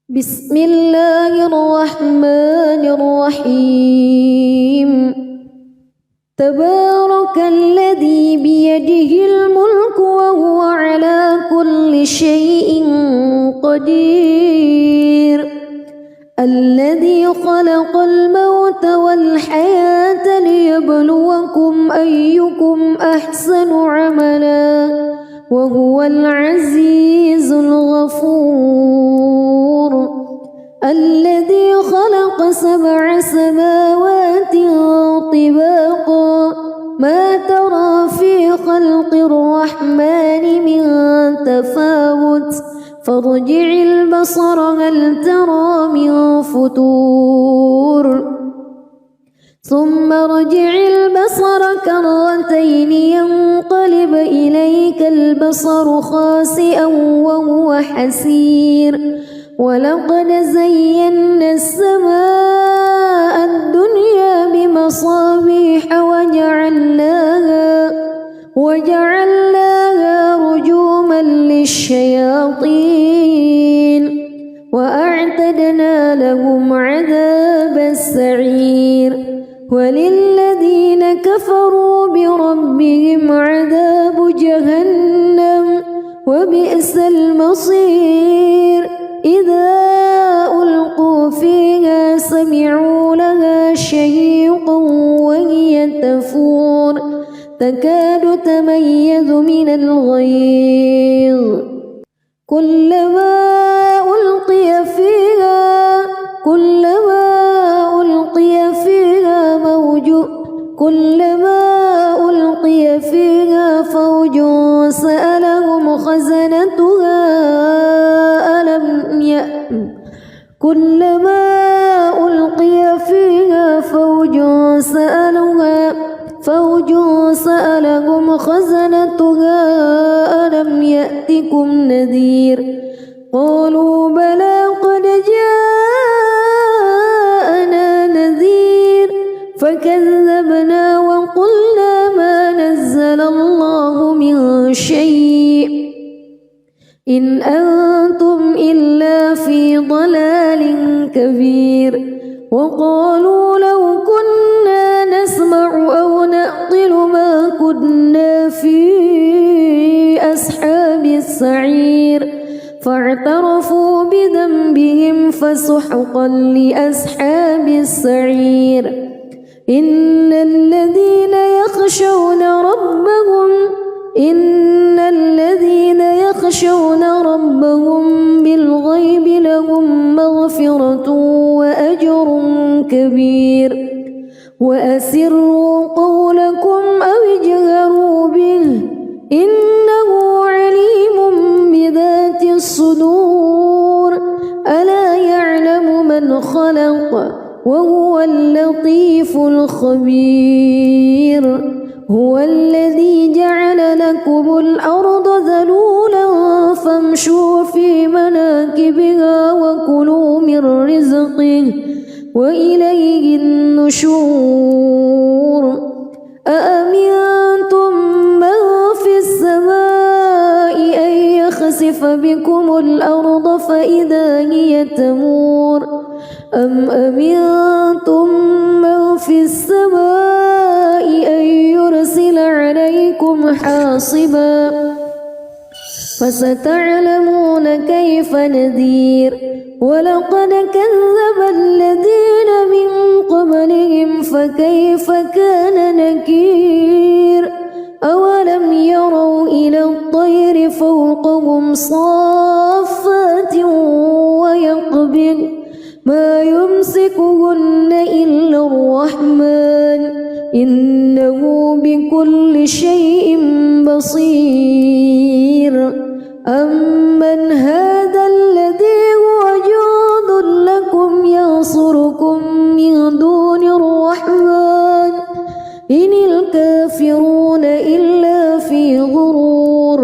بسم الله الرحمن الرحيم تبارك الذي بيده الملك وهو على كل شيء قدير الذي خلق الموت والحياة ليبلوكم أيكم أحسن عملا وهو العزيز الغفور الذي خلق 7 سماوات طباقا ما ترى في خلق الرحمن من تفاوت فارجع البصر هل ترى من فتور ثم ارجع البصر كرتين ينقلب إليك البصر خاسئا وهو حسير ولقد زينا السماء الدنيا بمصابيح وجعلناها رجوما للشياطين وأعتدنا لهم عذاب السعير وللذين كفروا بربهم عذاب جهنم وبئس المصير إذا ألقوا فيها سمعوا لها شهيقا وهي تفور تكاد تميز من الغيظ كلما ألقي فيها فوج سألهم خزنتها ألم يأتكم نذير قالوا بلى قد جاءنا نذير فكذبنا وقلنا ما نزل الله من شيء إن أنتم إلا في ضلال كبير وقالوا لو كنا نسمع أو نعقل ما كنا في أصحاب السعير فاعترفوا بذنبهم فسحقا لأصحاب السعير إن الذين يخشون ربهم بالغيب لهم مغفرة وأجر كبير وأسروا قولكم أو اجهروا به إنه عليم بذات الصدور ألا يعلم من خلق وهو اللطيف الخبير هو الذي جعل لكم الأرض ذلولا فامشوا في مناكبها وكلوا من رزقه وإليه النشور أأمنتم من في السماء أن يخسف بكم الأرض فإذا هي تمور أم أمنتم من في السماء أن يرسل عليكم حاصبا فستعلمون كيف نذير ولقد كذب الذين من قبلهم فكيف كان نكير أولم يروا إلى الطير فوقهم صافات ويقبض ما يمسكهن إلا الرحمن إنه بكل شيء بصير أمن هذا الذي هو جند لكم ينصركم من دون الرحمن إن الكافرون إلا في غرور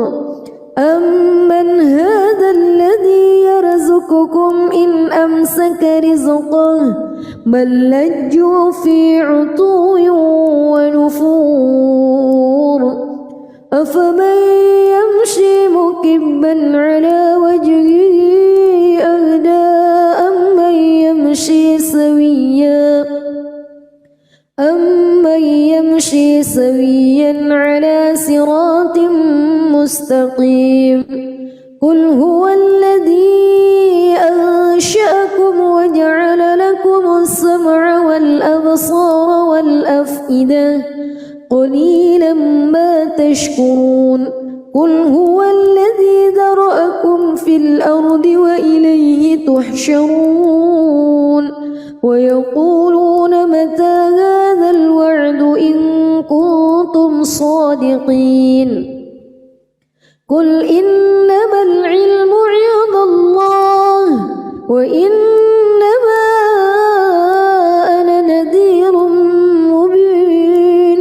أمن هذا الذي يرزقكم إن أمسك رزقه بل لجوا في عتو ونفور أفمن يمشي مكبا على وجهه أهدى سويا على صراط مستقيم قل هو الذي أنشأكم وجعل لكم السمع والأبصار والأفئدة قليلا ما تشكرون قل هو الذي ذرأكم في الأرض وإليه تحشرون ويقولون متى هذا الوعد إن كنتم صادقين قل إنما العلم عند الله وإنما أنا نذير مبين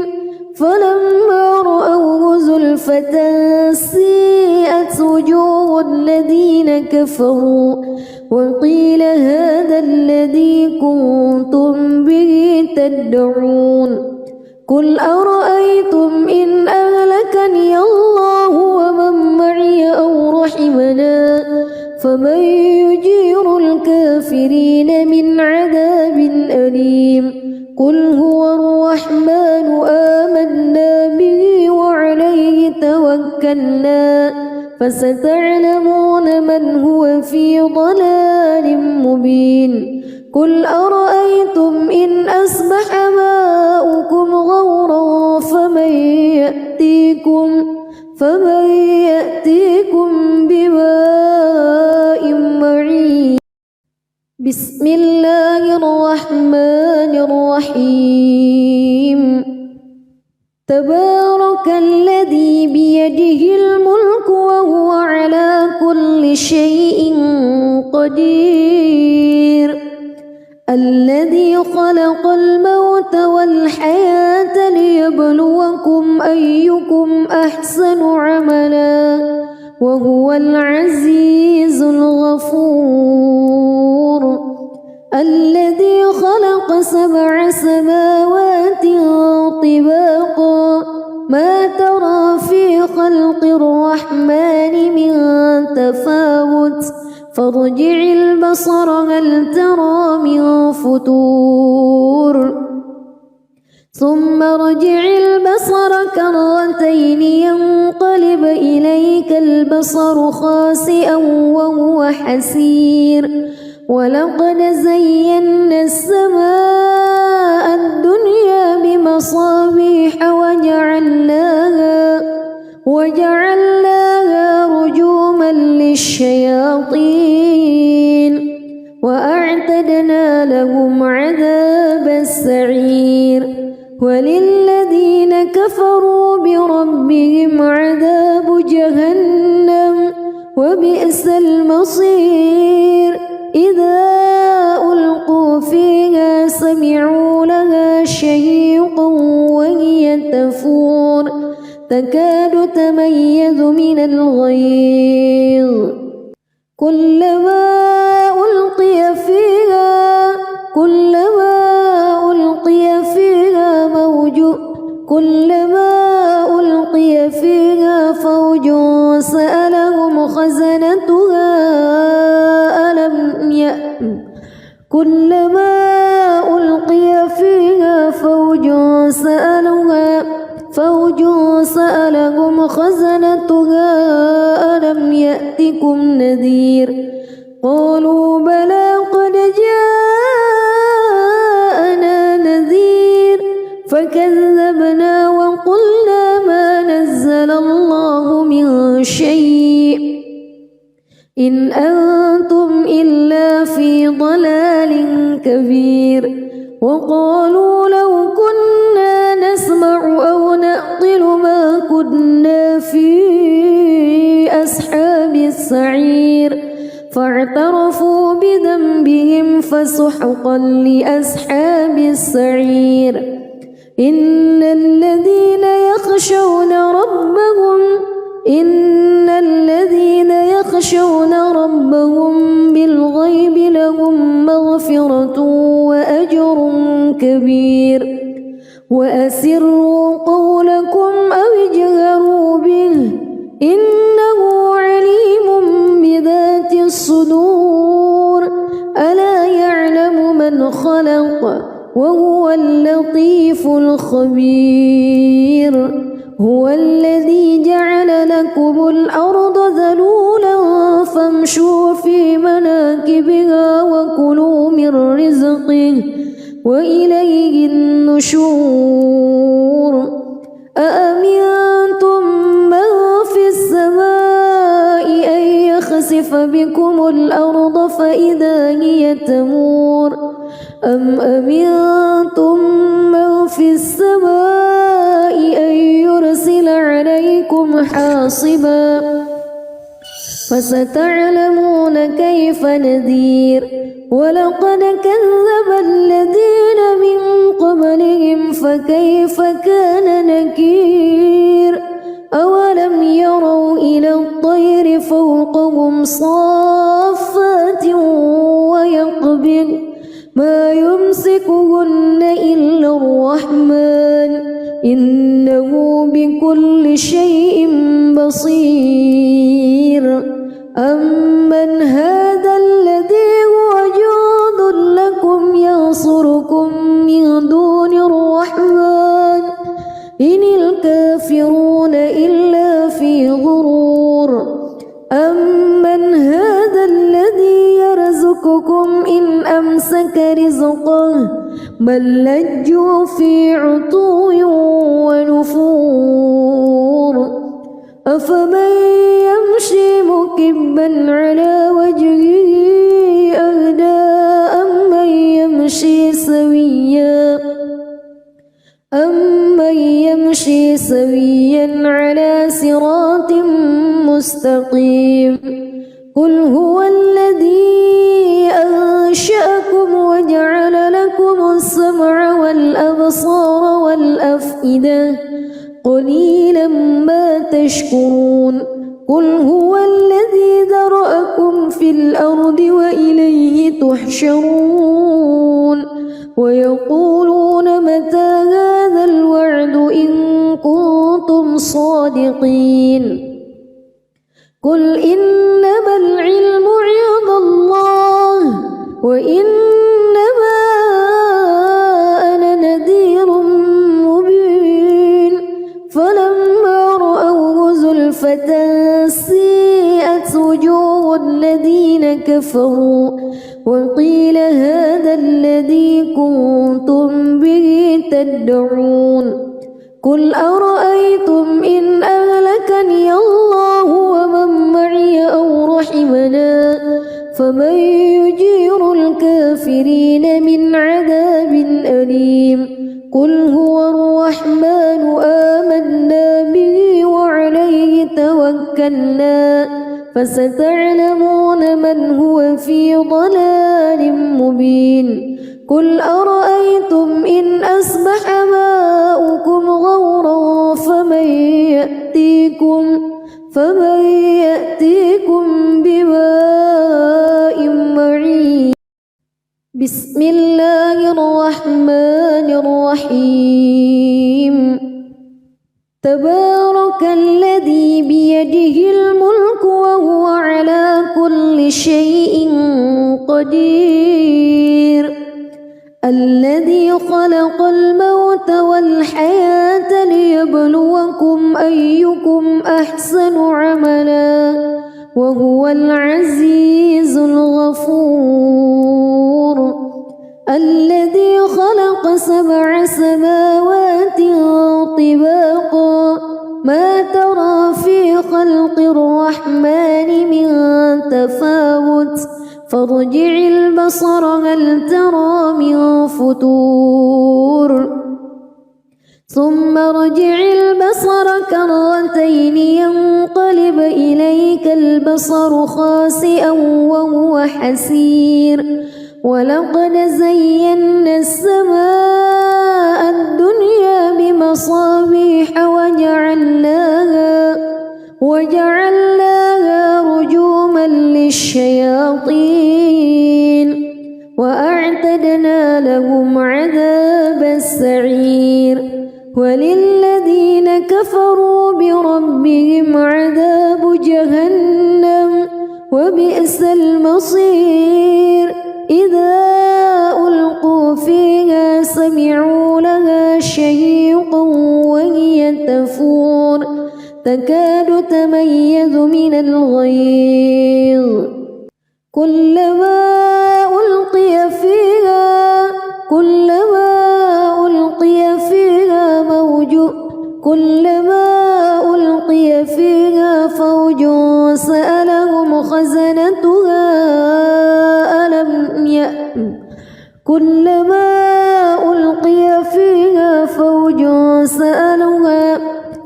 فلما رأوه زلفة سيئت وجوه الذين كفروا وقيل هذا الذي كنتم به تدعون قل أرأيتم إن أهلكني الله ومن معي أو رحمنا فمن يجير الكافرين من عذاب أليم قل هو الرحمن آمنا به وعليه توكلنا فستعلمون من هو في ضلال مبين قل أرأيتم إن أصبح ماؤكم غورا فمن يأتيكم بماء معين بسم الله الرحمن الرحيم تبارك الذي بيده الملك وهو على كل شيء قدير الذي خلق الموت والحياة ليبلوكم أيكم أحسن عملا وهو العزيز الغفور الذي خلق 7 سماوات طباقا ما ترى في خلق الرحمن من تفاوت فارجع البصر هل ترى من فطور ثم ارجع البصر كرتين ينقلب إليك البصر خاسئا وهو حسير ولقد زينا السماء الدنيا بمصابيح وجعلناها رجوما للشياطين وأعتدنا لهم عذاب السعير وللذين كفروا بربهم عذاب جهنم وبئس المصير إذا ألقوا فيها سمعوا لها شهيقا وهي تفور تكاد تميز من الغيظ كلما ألقي فيها فوج سألهم خزنتها كلما ألقي فيها فوج سألهم خزنتها ألم يأتكم نذير قالوا بلى قد جاءنا نذير فكذبنا وقلنا ما نزل الله من شيء إن أنتم إلا في ضلال كبير وقالوا لو كنا نسمع أو نعقل ما كنا في أصحاب السعير فاعترفوا بذنبهم فسحقا لأصحاب السعير إن الذين يخشون ربهم بالغيب لهم مغفرة وأجر كبير وأسروا قولكم أو اجهروا به إنه عليم بذات الصدور ألا يعلم من خلق وهو اللطيف الخبير هو الذي جعل لكم الأرض ذلولا فامشوا في مناكبها وكلوا من رزقه وإليه النشور أأمنتم من في السماء أن يخسف بكم الأرض فإذا هي تمور أم أمنتم من في السماء أن يرسل عليكم حاصبا فستعلمون كيف نذير ولقد كذب الذين من قبلهم فكيف كان نكير أولم يروا إلى الطير فوقهم صافات ويقبض ما يمسكهن إلا الرحمن إنه بكل شيء بصير أمن هذا الذي هو جند لكم ينصركم من دون الرحمن إن الكافرون إلا في غرور أمن هذا الذي يرزقكم إن أمسك رزقه بل لجوا في عتو ونفور أفمن يمشي مكبا على وجهه أهدى أمن يمشي سويا على صراط مستقيم قل هو الذي أنشأكم وجعل لكم السمع والأبصار والأفئدة قليلا ما تشكرون قل هو الذي ذرأكم في الأرض وإليه تحشرون ويقولون متى هذا الوعد إن كنتم صادقين قل إنما العلم عند الله وإنما أنا نذير مبين فلما رأوه زلفة سيئت وجوه الذين كفروا وقيل هذا الذي كنتم به تدعون قل أرأيتم إن أهلكني الله ومن معي أو رحمنا فمن يجير الكافرين من عذاب أليم قل هو الرحمن آمنا به وعليه توكلنا فستعلمون من هو في ضلال مبين قل أرأيتم إن أصبح ماؤكم غورا فمن يأتيكم بماء معين بسم الله الرحمن الرحيم تبارك الذي بيده الملك وهو على كل شيء قدير الذي خلق الموت والحياة ليبلوكم أيكم أحسن عملا وهو العزيز الغفور الذي خلق 7 سماوات طباقا ما ترى في خلق الرحمن من تفاوت فارجع البصر هل ترى من فتور ثم ارجع البصر كرتين ينقلب إليك البصر خاسئا وهو حسير ولقد زينا السماء الدنيا بمصابيح وجعلناها رجوما للشياطين وأعتدنا لهم عذاب السعير وللذين كفروا بربهم عذاب جهنم وبئس المصير إذا ألقوا فيها سمعوا لها شهيقا وهي تفور تكاد تميز من الغيظ كلما ألقي فيها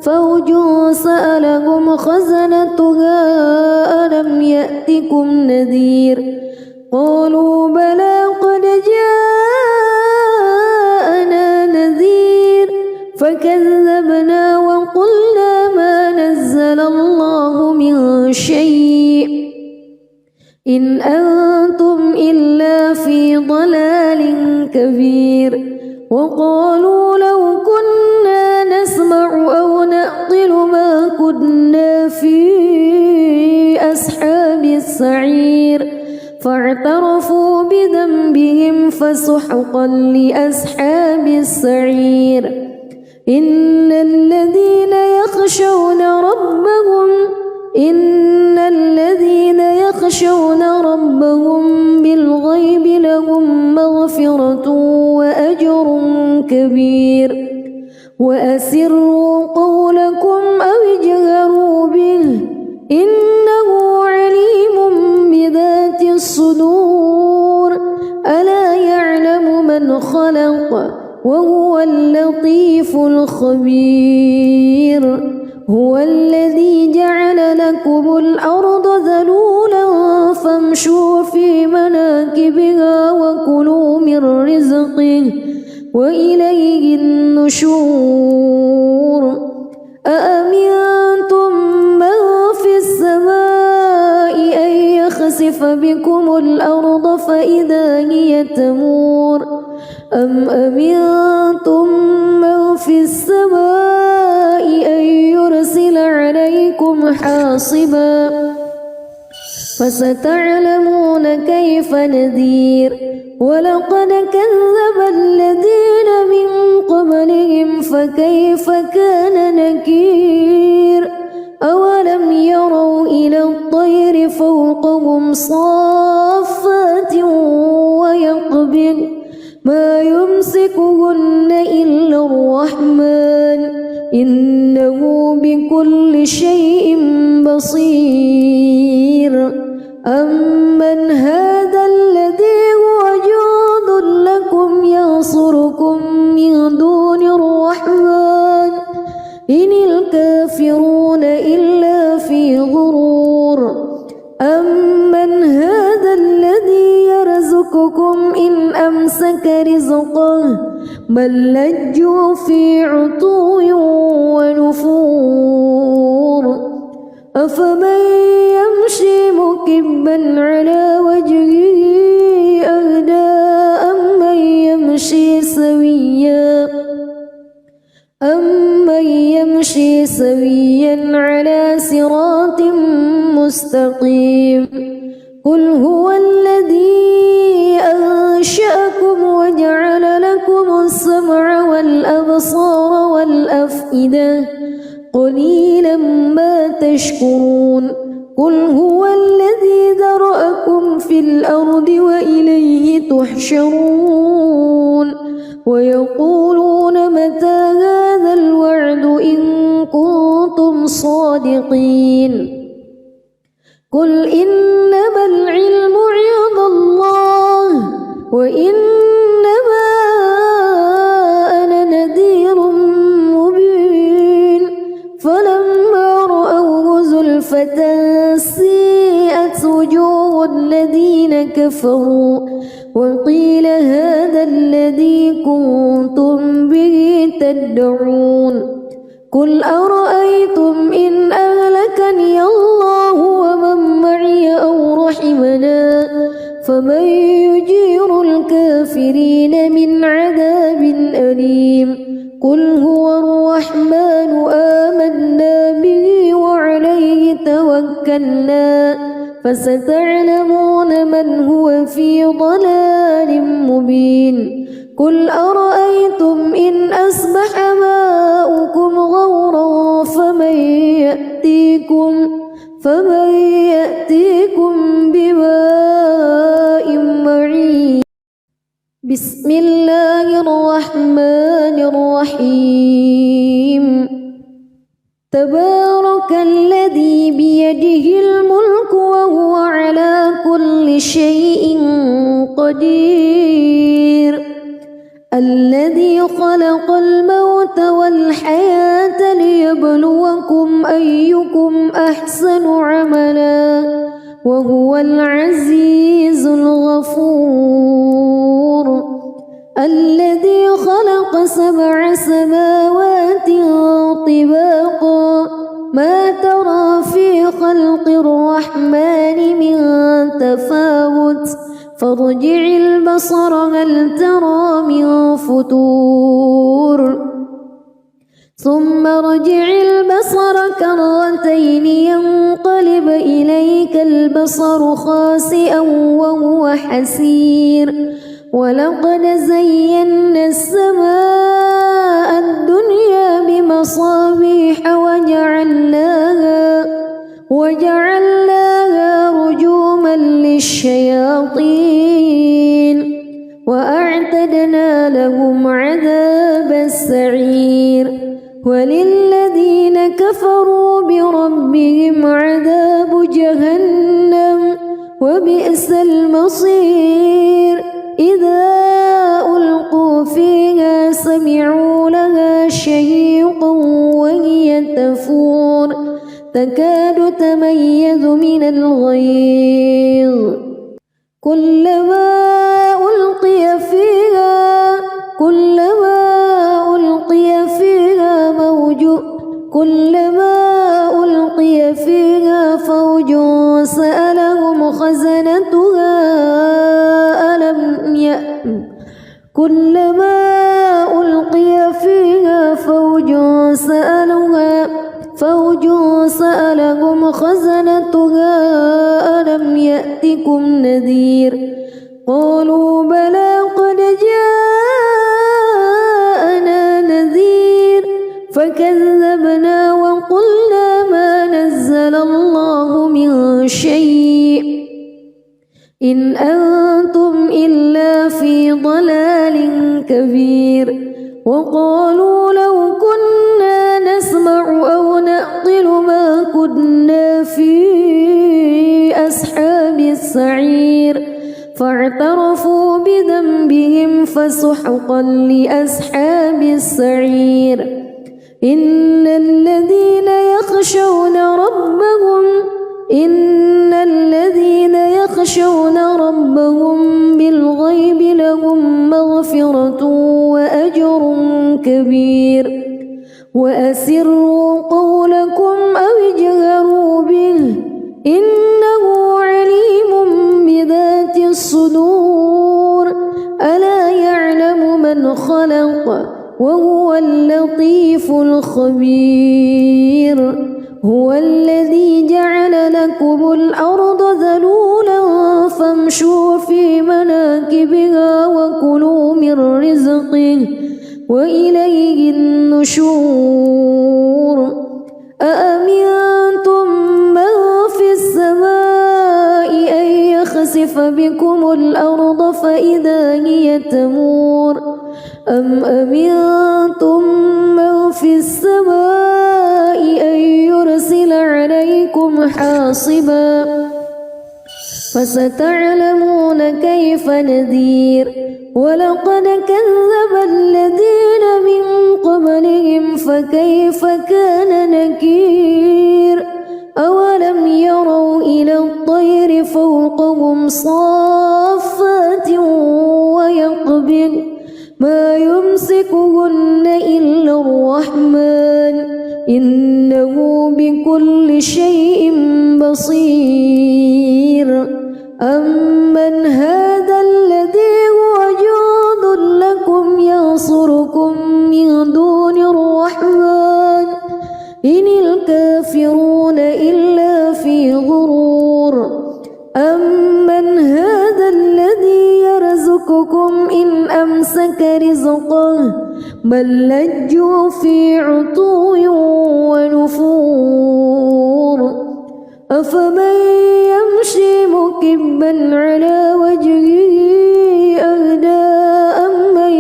فوج سألهم خزنتها ألم يأتكم نذير قالوا بلى قد جاءنا نذير فكذبنا وقلنا ما نزل الله من شيء إن أنتم إلا في ضلال كبير وقالوا لو كنا نسمع أو نعقل ما كنا في أصحاب السعير فاعترفوا بذنبهم فسحقا لأصحاب السعير إن الذين يخشون ربهم بالغيب لهم مغفرة وأجر كبير وأسروا قولكم أو اجهروا به إنه عليم بذات الصدور ألا يعلم من خلق وهو اللطيف الخبير هو الذي جعل لكم الأرض ذلولا فامشوا في مناكبها وكلوا من رزقه وإليه النشور أأمنتم من في السماء أن يخسف بكم الأرض فإذا هي تمور أم أمنتم من في السماء أن يرسل عليكم حاصبا فستعلمون كيف نذير ولقد كذب الذين من قبلهم فكيف كان نكير أولم يروا إلى الطير فوقهم صافات ويقبض ما يمسكهن إلا الرحمن إنه بكل شيء بصير أمن هذا الذي هو جند لكم ينصركم من دون الرحمن إن الكافرون إلا في غرور أمن هذا الذي يرزقكم إن أمسك رزقه بل لجوا في عتو ونفور أفمن يمشي مكبا على وجهه أهدى أمن يمشي سويا على صراط مستقيم قل هو الذي أنشأكم وجعل لكم السمع والأبصار والأفئدة قليلا ما تشكرون قل هو الذي ذرأكم في الأرض وإليه تحشرون ويقولون متى هذا الوعد إن كنتم صادقين قل إنما العلم عند الله وإنما أنا نذير مبين فلما رأوه زلفة سيئت وجوه الذين كفروا وقيل هذا الذي كنتم به تدعون قل أرأيتم إن أهلكني الله ومن معي أو رحمنا فمن يجير الكافرين من عذاب أليم قل هو الرحمن آمنا به وعليه توكلنا فستعلمون من هو في ضلال مبين قل أرأيتم إن أصبح ماؤكم غورا فمن يأتيكم بماء معين بسم الله الرحمن الرحيم تبارك الذي بيده الملك وهو على كل شيء قدير الذي خلق الموت والحياة ليبلوكم أيكم أحسن عملا وهو العزيز الغفور الذي خلق 7 سماوات طباقا ما ترى في خلق الرحمن من تفاوت فارجع البصر هل ترى من فتور ثم ارجع البصر كرتين ينقلب إليك البصر خاسئا وهو حسير ولقد زينا السماء الدنيا بمصابيح وجعلناها رجوما للشياطين وأعتدنا لهم عذاب السعير وللذين كفروا بربهم عذاب جهنم وبئس المصير إذا ألقوا فيها سمعوا لها شهيقا وهي تفور تكاد تميز من الغيظ كلما ألقي فيها فوج سألهم خزنتها كلما ألقي فيها فوج سألهم خزنتها ألم يأتكم نذير قالوا بلى قد جاءنا نذير فكذبنا وقلنا ما نزل الله من شيء إن أنتم إلا في ضلال كبير وقالوا لو كنا نسمع أو نعقل ما كنا في أصحاب السعير فاعترفوا بذنبهم فسحقا لأصحاب السعير إن الذين يخشون ربهم بالغيب لهم مغفرة وأجر كبير وأسروا قولكم أو اجهروا به إنه عليم بذات الصدور ألا يعلم من خلق وهو اللطيف الخبير هو الذي جعل لكم الأرض ذلولا فامشوا في مناكبها وكلوا من رزقه وإليه النشور أأمنتم من في السماء أن يخسف بكم الأرض فإذا هي تمور أم أمنتم من في السماء أن يرسل عليكم حاصبا فستعلمون كيف نذير ولقد كذب الذين من قبلهم فكيف كان نكير أولم يروا إلى الطير فوقهم صافات ويقبض ما يمسكهن إلا الرحمن إنه بكل شيء بصير أمن هذا الذي هو جند لكم ينصركم من دون الرحمن إن الكافرون إلا في غرور أمن هذا الذي يرزقكم إن أمسك رزقه بل لجوا في عتو ونفور أفمن يمشي مكبا على وجهه أهدى أمن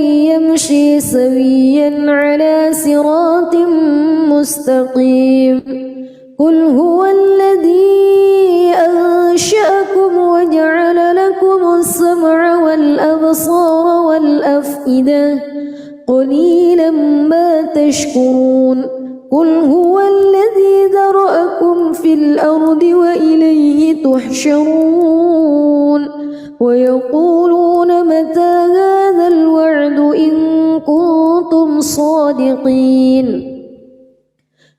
يمشي سويا على صراط مستقيم قل هو الذي أنشأكم وجعل لكم السمع والأبصار والأفئدة قليلا ما تشكرون قل هو الذي ذرأكم في الأرض وإليه تحشرون ويقولون متى هذا الوعد إن كنتم صادقين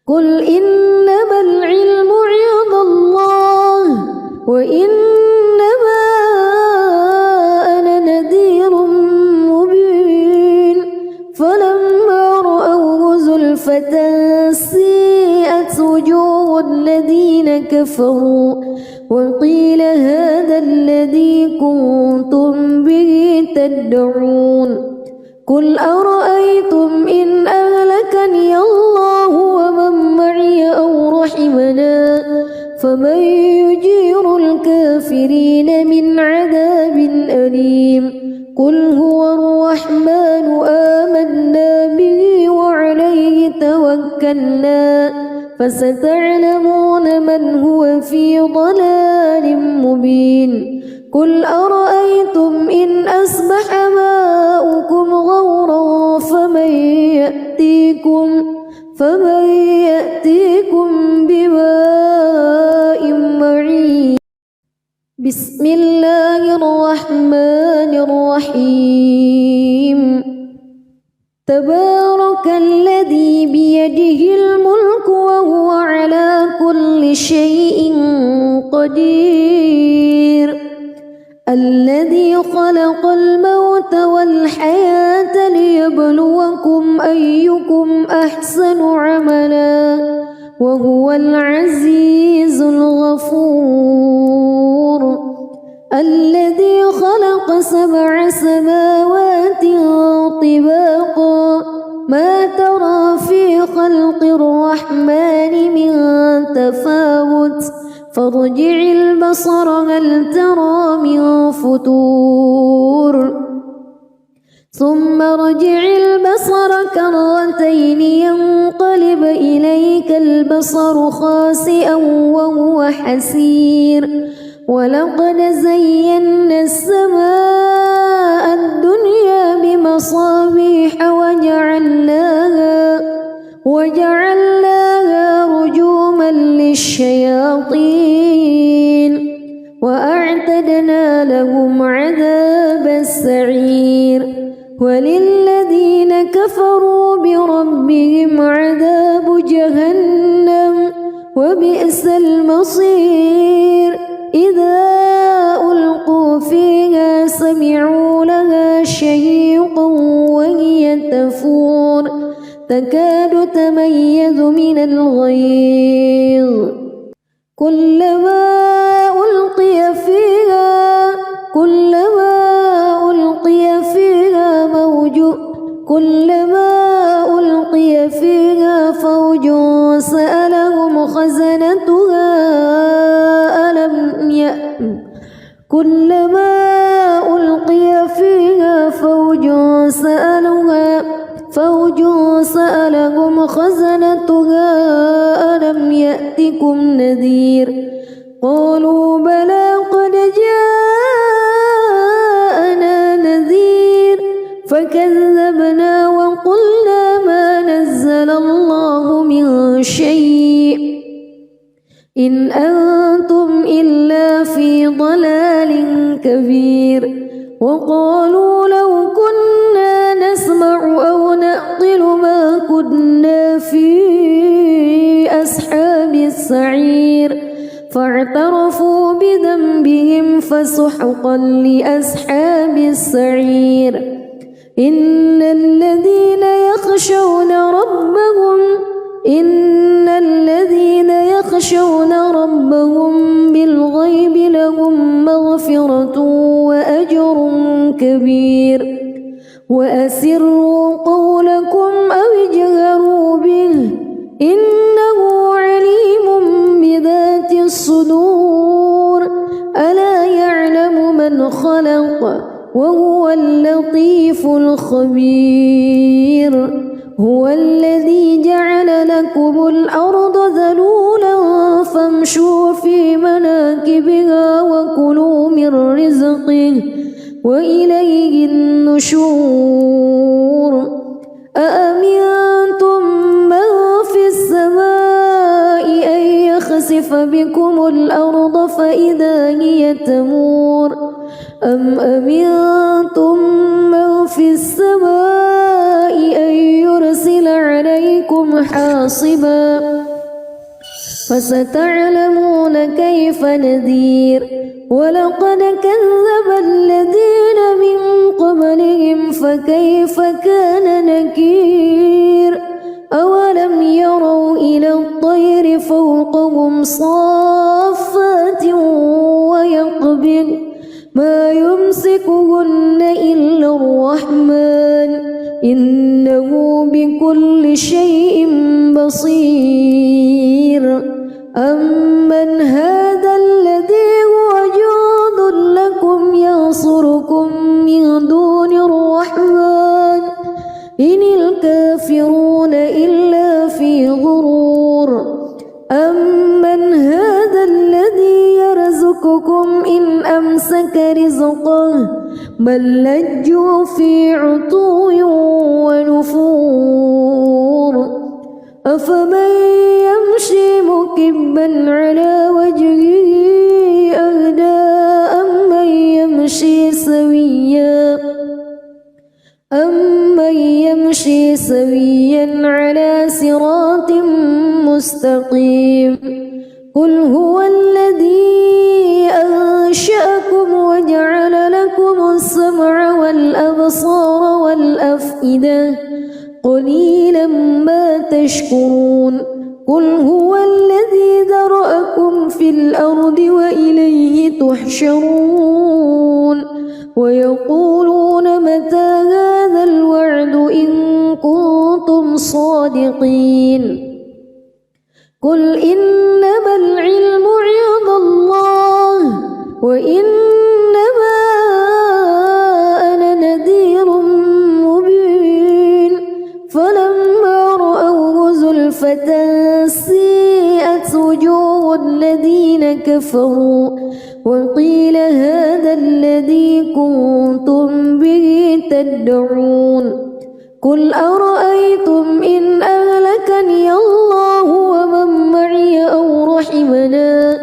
قل إنما العلم عند الله وإنما أنا نذير مبين فلما رأوه زلفة سيئت وجوه الذين كفروا وقيل هذا الذي كنتم به تدعون قل أرأيتم إن أهلكني الله ومن معي أو رحمنا فمن يجير الكافرين من عذاب أليم قل هو الرحمن آمنا به وعليه توكلنا فستعلمون من هو في ضلال مبين قل أرأيتم إن أصبح ماؤكم غورا فمن يأتيكم بماء معين بسم الله الرحمن الرحيم تبارك الذي بيده الملك وهو على كل شيء قدير الذي خلق الموت والحياة ليبلوكم أيكم أحسن عملا وهو العزيز الغفور الذي خلق 7 سماوات طباقا ما ترى في خلق الرحمن من تفاوت فارجع البصر هل ترى من فتور ثم ارجع البصر كرتين ينقلب إليك البصر خاسئا وهو حسير ولقد زينا السماء الدنيا بمصابيح وجعلناها رجوما للشياطين وأعتدنا لهم عذاب السعير وللذين كفروا بربهم عذاب جهنم وبئس المصير إذا ألقوا فيها سمعوا لها شهيقا وهي تفور تكاد تميز من الغيظ كلما ألقي فيها فوج سألهم خزنتها كلما ألقي فيها فوج سألهم خزنتها ألم يأتكم نذير قالوا بلى قد جاءنا نذير فكذبنا وقلنا ما نزل الله من شيء إن أنتم إلا في ضلال كبير وقالوا لو كنا نسمع أو نعقل ما كنا في أصحاب السعير فاعترفوا بذنبهم فسحقا لأصحاب السعير إن الذين يخشون ربهم بالغيب لهم مغفرة وأجر كبير وأسروا قولكم أو اجهروا به من خلق وهو اللطيف الخبير هو الذي جعل لكم الأرض ذلولا فامشوا في مناكبها وكلوا من رزقه وإليه النشور أأمنتم من في السماء أن يخسف بكم الأرض فإذا هي تمور أم أمنتم من في السماء أن يرسل عليكم حاصبا فستعلمون كيف نذير ولقد كذب الذين من قبلهم فكيف كان نكير أولم يروا إلى الطير فوقهم صافات ويقبض ما يمسكهن إلا الرحمن إنه بكل شيء بصير أمن هذا الذي هو جند لكم ينصركم من دون الرحمن إن الكافرون إلا في غرور أمن هذا الذي يرزقكم إن أمسك رزقه بل لجوا في عتو ونفور أفمن يمشي مكبا على وجهه أهدى أمن يمشي سويا على صراط مستقيم قل هو الذي أنشأكم وجعل لكم السمع والأبصار والأفئدة قليلا ما تشكرون قل هو الذي ذرأكم في الأرض وإليه تحشرون ويقولون متى هذا الوعد إن كنتم صادقين قل إنما العلم عند الله وإنما أنا نذير مبين فلما رأوه زلفة سيئت وجوه الذين كفروا وقيل هذا الذي كنتم به تدعون قل أرأيتم إن أهلكني الله ومن معي أو رحمنا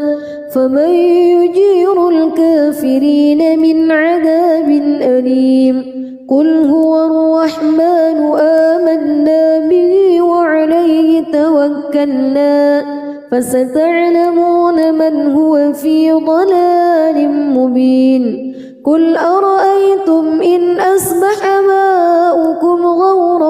فمن يجير الكافرين من عذاب أليم قل هو الرحمن آمنا به وعليه توكلنا فستعلمون من هو في ضلال مبين قل أرأيتم إن أصبح ماؤكم غورا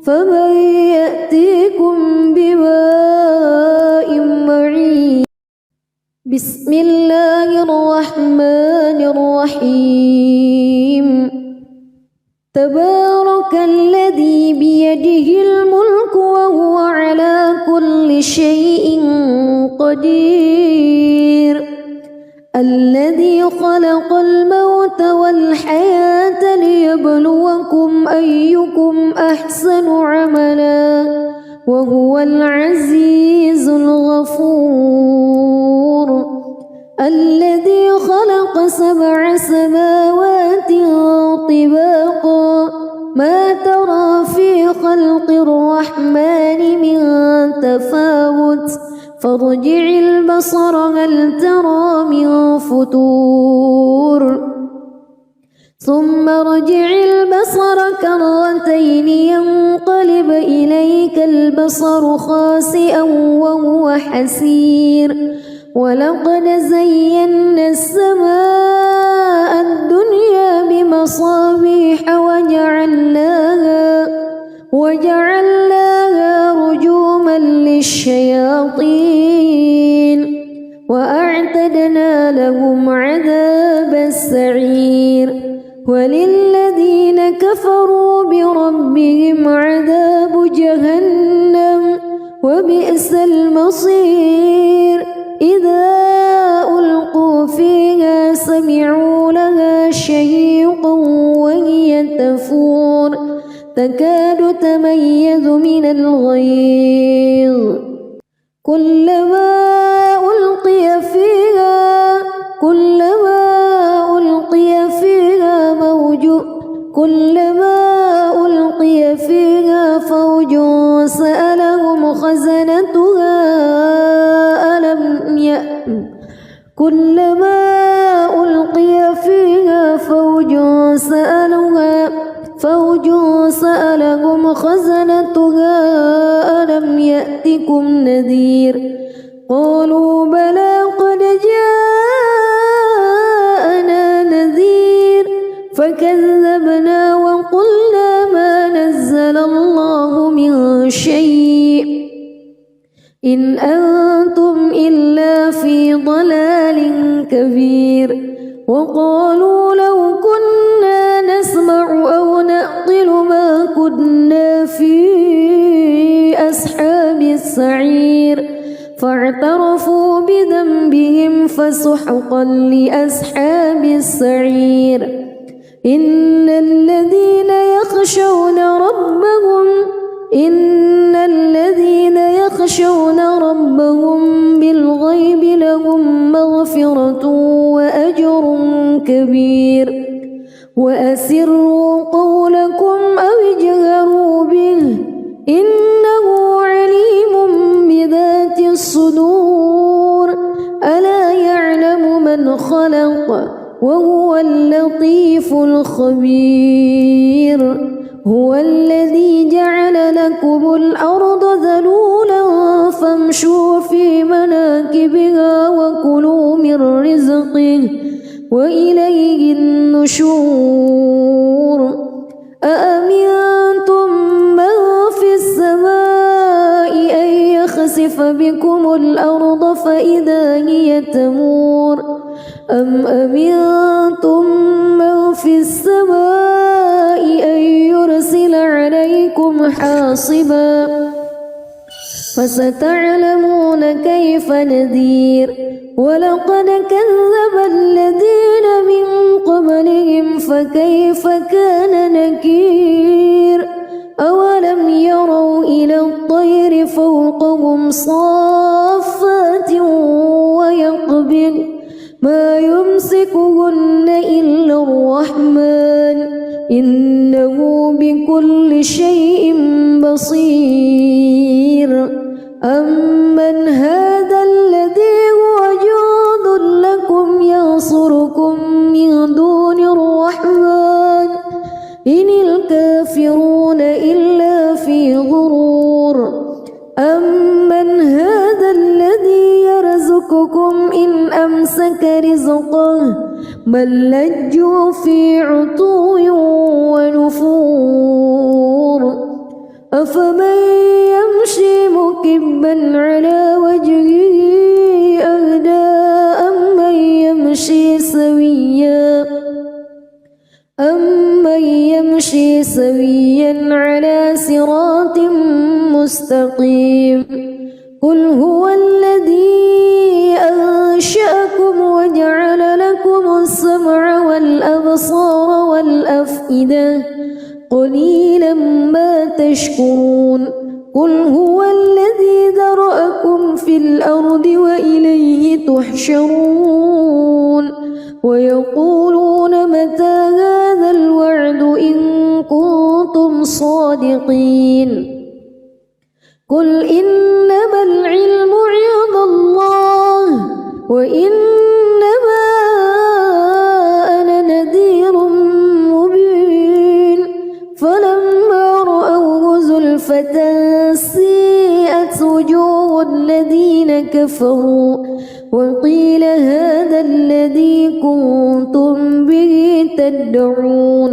فمن يأتيكم بماء معين بسم الله الرحمن الرحيم تبارك الذي بيده الملك وهو على كل شيء قدير الذي خلق الموت والحياة ليبلوكم أيكم أحسن عملا وهو العزيز الغفور الذي خلق 7 سماوات طباقا ما ترى في خلق الرحمن من تفاوت فارجع البصر هل ترى من فطور ثم ارجع البصر كرتين ينقلب إليك البصر خاسئا وهو حسير ولقد زينا السماء الدنيا بمصابيح وجعلناها رجوما للشياطين وأعتدنا لهم عذاب السعير وللذين كفروا بربهم عذاب جهنم وبئس المصير إذا ألقوا تكاد تميز من الغيظ كلما ألقي فيها فوج سألهم خزنتها ألم يأتكم نذير قالوا بلى قد جاءنا نذير فكذبنا وقلنا ما نزل الله من شيء إن أنتم إلا في ضلال كبير وقالوا لو كنا نسمع أو نعقل ما كنا في أصحاب السعير فاعترفوا بذنبهم فسحقا لأصحاب السعير إن الذين يخشون ربهم بالغيب لهم مغفرة وأجر كبير وأسروا قولكم أو اجهروا به إنه عليم بذات الصدور ألا يعلم من خلق وهو اللطيف الخبير هو الذي جعل لكم الأرض ذلولا فامشوا في مناكبها وكلوا من رزقه وإليه النشور أأمنتم من في السماء أن يخسف بكم الأرض فإذا هي تمور أم أمنتم من في السماء أن يرسل عليكم حاصبا فستعلمون كيف نذير ولقد كذب الذين من قبلهم فكيف كان نكير أولم يروا إلى الطير فوقهم صافات ويقبض ما يمسكهن إلا الرحمن إنه بكل شيء بصير أمن هذا الذي هو جند لكم ينصركم من دون الرحمن إن الكافرون إلا في غرور أمن هذا الذي يرزقكم إن أمسك رزقه بل لجوا في عتو ونفور أفمن يمشي مكبا على وجهه أهدى أمن يمشي سويا على صراط مستقيم قل هو الذي أنشأكم وجعل لكم السمع والأبصار والأفئدة قليلا ما تشكرون قل هو الذي ذرأكم في الأرض وإليه تحشرون ويقولون متى هذا الوعد إن كنتم صادقين قل إنما العلم عند الله وإنما أنا نذير مبين فلما رأوه زلفة سيئت وجوه الذين كفروا وقيل هذا الذي كنتم به تدعون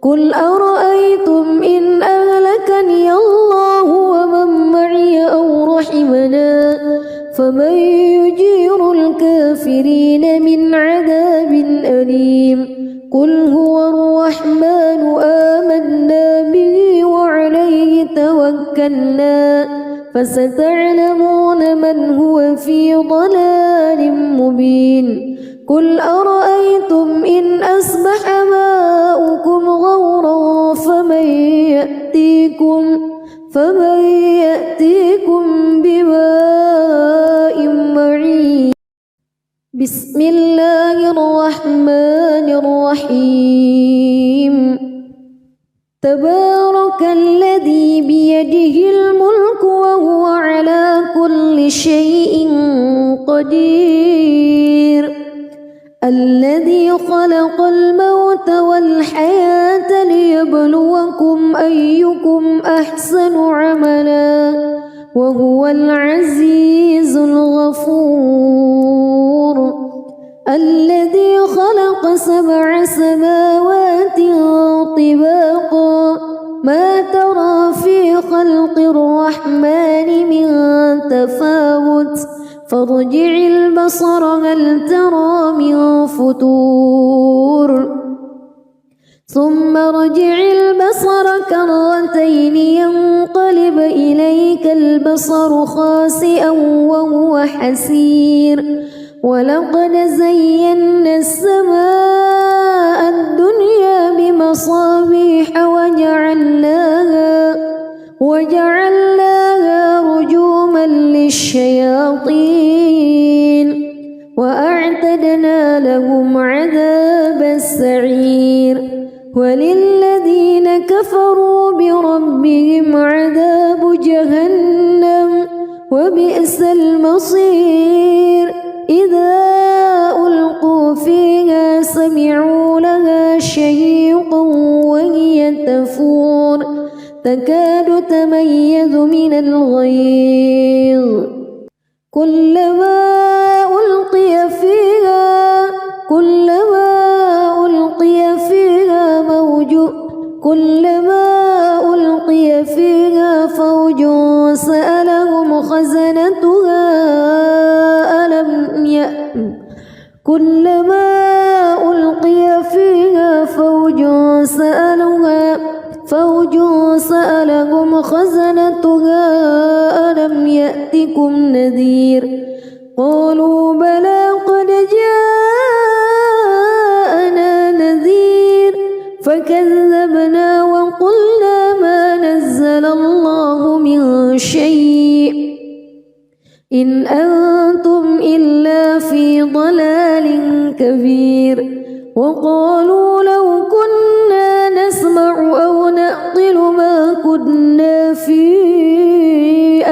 قل أرأيتم إن أهلكني الله ومن معي أو رحمنا فمن يجير الكافرين من عذاب أليم قل هو الرحمن آمنا به وعليه توكلنا فستعلمون من هو في ضلال مبين قل أرأيتم إن أصبح ماؤكم غورا فمن يأتيكم بماء معين. بسم الله الرحمن الرحيم. تبارك الذي بيده الملك وهو على كل شيء قدير. الذي خلق الموت والحياة ليبلوكم أيكم أحسن عملا وهو العزيز الغفور. الذي خلق 7 سماوات طباقا ما ترى في خلق الرحمن من تفاوت فارجع البصر هل ترى من فتور ثم ارجع البصر كرتين ينقلب إليك البصر خاسئا وهو حسير. ولقد زينا السماء الدنيا بمصابيح وجعلناها رجوما للشياطين وأعتدنا لهم عذاب السعير. وللذين كفروا بربهم عذاب جهنم وبئس المصير. إذا ألقوا فيها سمعوا لها شهيقا وهي تفور تكاد تميز من الغيظ. كلما ألقي فيها فوج سألهم خزنتها ألم يأتكم نذير. قالوا بلى قد جاءنا نذير فكذبنا وقلنا ما نزل الله من شيء إن أنتم إلا في ضلال كبير. وقالوا لو كنا نسمع أو نعقل ما كنا في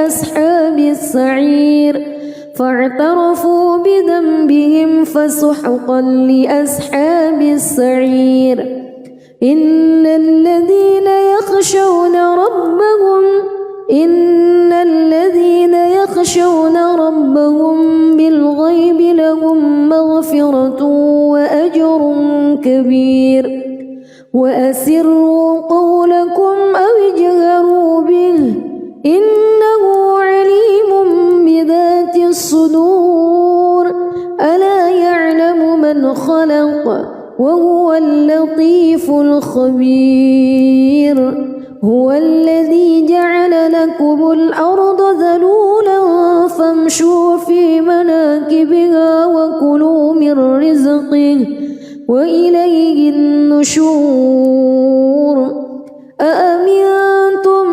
أصحاب السعير فاعترفوا بذنبهم فسحقا لأصحاب السعير. إن الذين يخشون ربهم بالغيب لهم مغفرة وأجر كبير. وأسروا قولكم أو اجهروا به إنه عليم بذات الصدور. ألا يعلم من خلق وهو اللطيف الخبير. هو الذي جعل لكم الأرض ذلولا فامشوا في مناكبها وكلوا من رزقه وإليه النشور. أأمنتم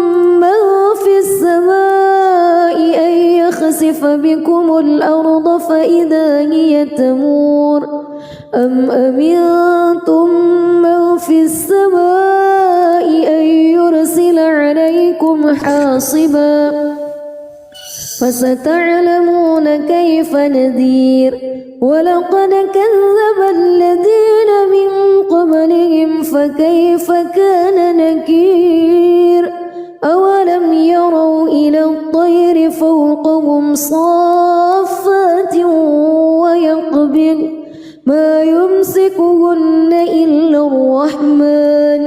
من في السماء أن يخسف بكم الأرض فإذا هي تمور أم أمنتم من في السماء أن يرسل عليكم حاصبا فستعلمون كيف نذير. ولقد كذب الذين من قبلهم فكيف كان نكير. أولم يروا إلى الطير فوقهم صافات ويقبض ما يمسكهن إلا الرحمن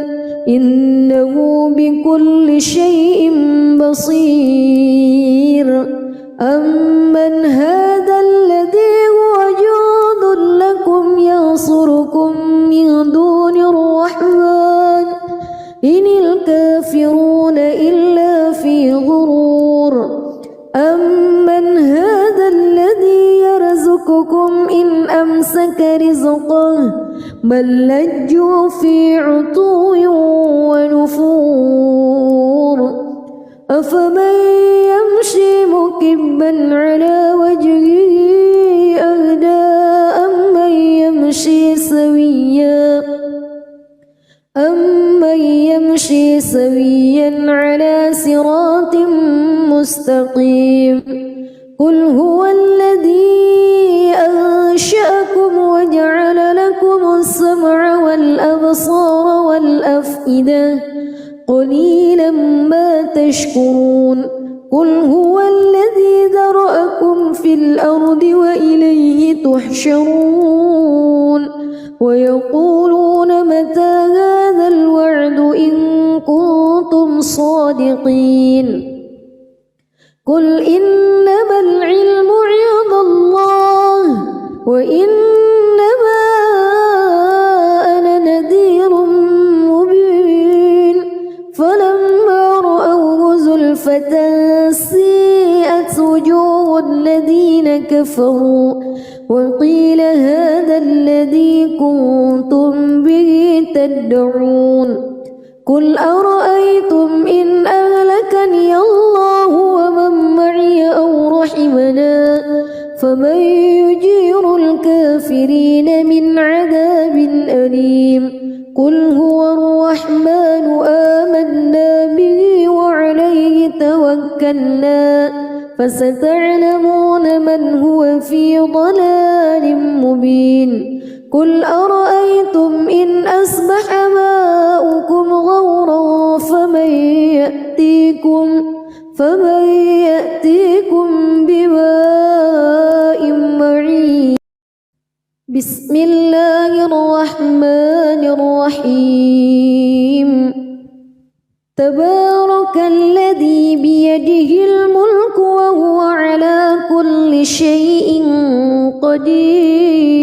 إنه بكل شيء بصير. أمن هذا الذي هو جند لكم ينصركم من دون الرحمن إن الكافرون إلا في غرور. أمن هذا الذي يرزقكم إن أمسك رزقه بل لجوا في عتو ونفور أفمن يمشي مكبا على وجهه أهدى أمن يمشي سويا على صراط مستقيم قل هو الذي أنشأكم وجعل لكم السمع والأبصار والأفئدة قليلا ما تشكرون قل هو الذي ذرأكم في الأرض وإليه تحشرون ويقولون متى هذا الوعد إن كنتم صادقين قل إنما العلم عند الله وإنما أنا نذير مبين فلما رأوه زلفة سيئت وجوه الذين كفروا وقيل هذا الذي كنتم به تدعون قل أرأيتم إن أهلكني الله ومن معي أو رحمنا فمن يجير الكافرين من عذاب أليم قل هو الرحمن آمنا به وعليه توكلنا فستعلمون من هو في ضلال مبين قل أرأيتم إن أصبح ماؤكم غورا فمن يأتيكم بماء معين بسم الله الرحمن الرحيم تبارك الذي بيده الملك وهو على كل شيء قدير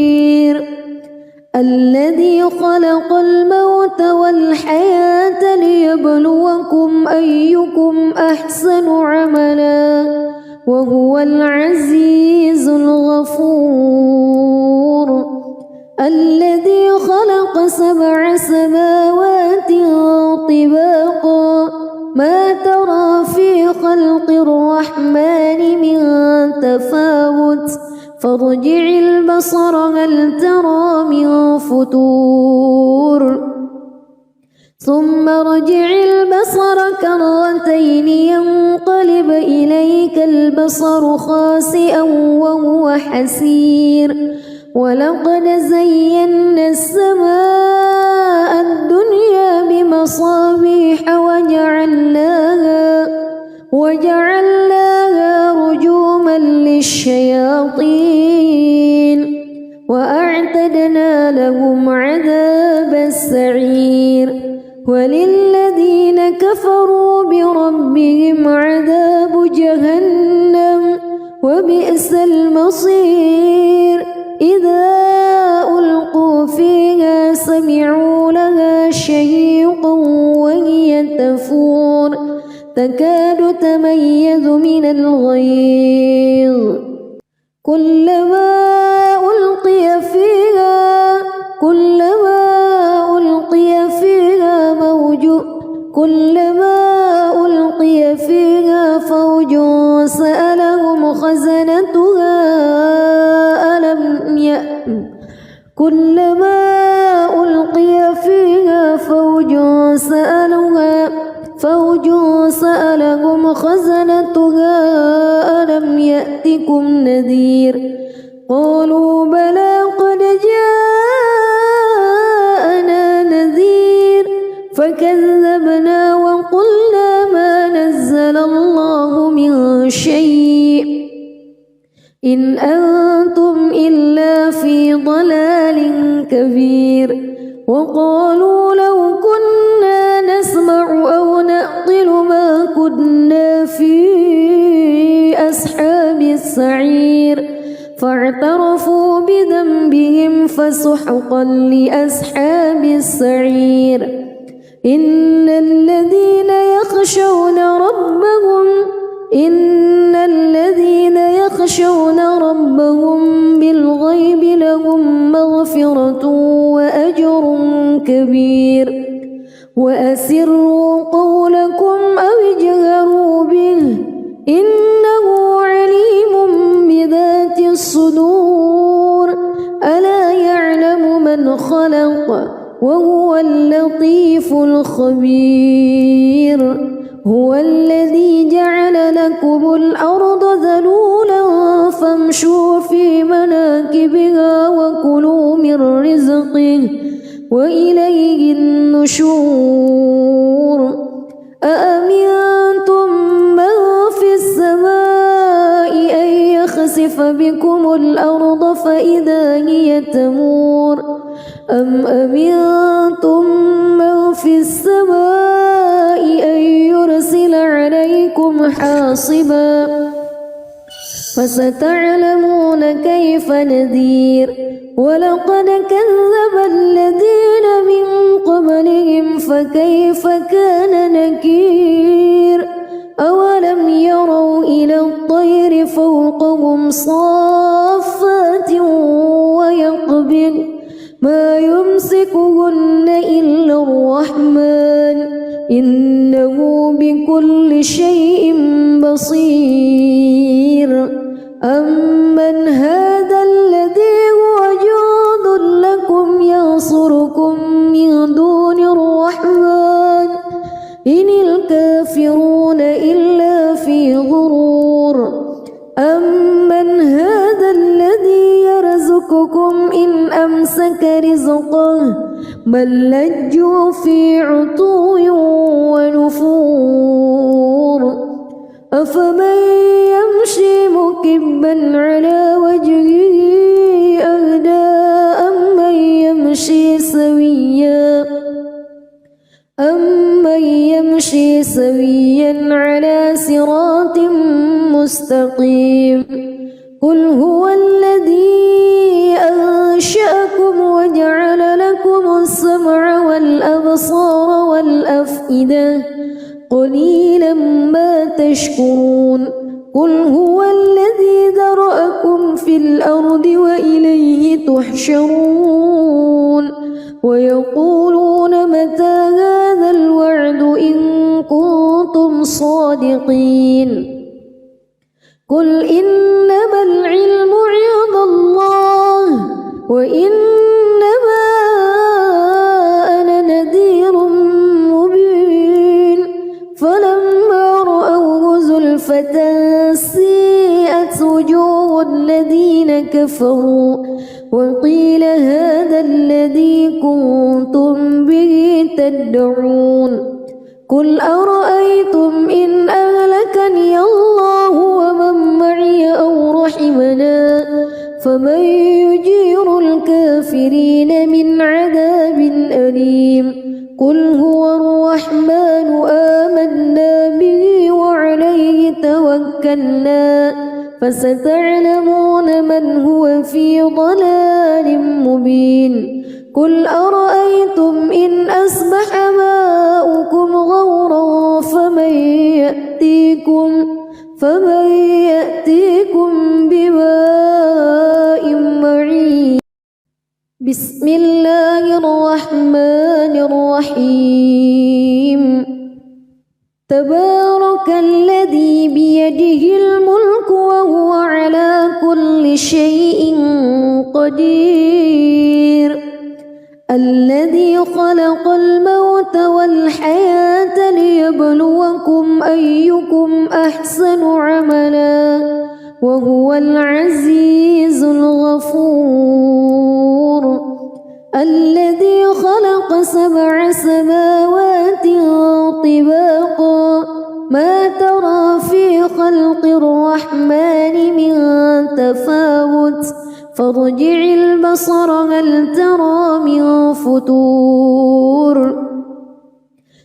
الذي خلق الموت والحياة ليبلوكم أيكم أحسن عملا وهو العزيز الغفور الذي خلق 7 سماوات طباقا ما ترى في خلق الرحمن من تفاوت فارجع البصر هل ترى من فتور ثم ارجع البصر كرتين ينقلب إليك البصر خاسئا وهو حسير ولقد زينا السماء الدنيا بمصابيح وجعلناها رجوما للشياطين وأعتدنا لهم عذاب السعير وللذين كفروا بربهم عذاب جهنم وبئس المصير إذا ألقوا فيها سمعوا لها شهيقا وهي تفور تكاد تميز من الغيظ كلما ألقي فيها فوج سألهم خزنتها ألم يأتكم نذير قالوا بلى قد جاءنا نذير فكذبنا وقلنا ما نزل الله من شيء إن أنتم إلا في ضلال كبير وقالوا لو كنا نسمع أو نعقل ما كنا في أصحاب السعير فاعترفوا بذنبهم فسحقا لأصحاب السعير إن الذين يخشون ربهم بالغيب لهم مغفرة وأجر كبير وأسروا قولكم أو اجهروا به إنه عليم بذات الصدور ألا يعلم من خلق وهو اللطيف الخبير هو الذي جعل لكم الأرض ذلولا فامشوا في مناكبها وكلوا من رزقه وإليه النشور أأمنتم من في السماء أن يخسف بكم الأرض فإذا هي تمور أم أمنتم من في السماء أن يرسل عليكم حاصبا فستعلمون كيف نذير ولقد كذب الذين من قبلهم فكيف كان نكير أولم يروا إلى الطير فوقهم صافات ويقبض ما يمسكهن إلا الرحمن إنه بكل شيء بصير أمن هذا الذي هو جند لكم ينصركم من دون الرحمن إن الكافرون إلا في غرور أمن هذا الذي يرزقكم إن أمسك رزقه بل لجوا في عتو ونفور أفمن يمشي مكبا على وجهه أهدى أمن يمشي سويا على صراط مستقيم قل هو الذي أنشأكم وجعل لكم السمع والأبصار والأفئدة قليلا ما تشكرون قل هو الذي ذرأكم في الأرض وإليه تحشرون ويقولون متى هذا الوعد إن كنتم صادقين قل إنما العلم عند الله وإنما أنا نذير مبين فلما رأوه زلفة سيئت وجوه الذين كفروا وقيل هذا الذي كنتم به تدعون قل أرأيتم إن أهلكني الله ومن معي أو رحمنا فمن يجير الكافرين من عذاب أليم قل هو الرحمن آمنا به وعليه توكلنا فستعلمون من هو في ضلال مبين قل أرأيتم إن أصبح ماؤكم غورا فمن يأتيكم بماء معين بسم الله الرحمن الرحيم تبارك الذي بيده الملك وهو على كل شيء قدير الذي خلق الموت والحياة ليبلوكم أيكم أحسن عملا وهو العزيز الغفور الذي خلق 7 سماوات طباقا ما ترى في خلق الرحمن من تفاوت فارجع البصر هل ترى من فتور